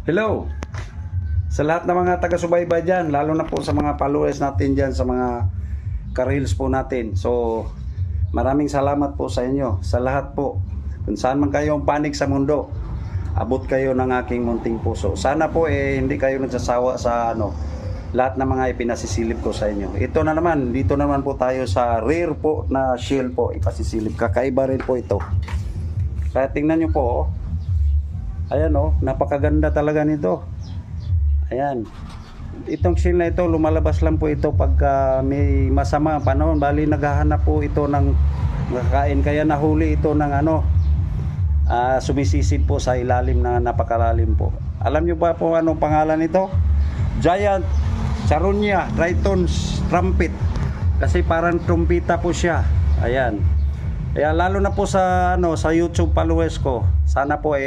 Hello sa lahat ng mga taga-subaybay dyan, lalo na po sa mga followers natin dyan, sa mga ka-reels po natin. So maraming salamat po sa inyo, sa lahat po. Kung saan man kayong panig sa mundo, abot kayo ng aking munting puso. Sana po hindi kayo nagsasawa sa lahat ng mga ipinasisilip ko sa inyo. Ito na naman, dito naman po tayo sa rare po na shell po ipasisilip. Kakaiba rin po ito. Kaya tingnan nyo po, ayan napakaganda talaga nito. Ayan, itong shell na ito, lumalabas lang po ito pagka may masama panahon. Bali naghahanap po ito ng makakain, kaya nahuli ito ng sumisisid po sa ilalim na napakalalim po. Alam nyo ba po anong pangalan nito? Giant Charonia Triton's Trumpet, kasi parang trumpita po siya. Ayan, kaya lalo na po sa sa YouTube followers ko, sana po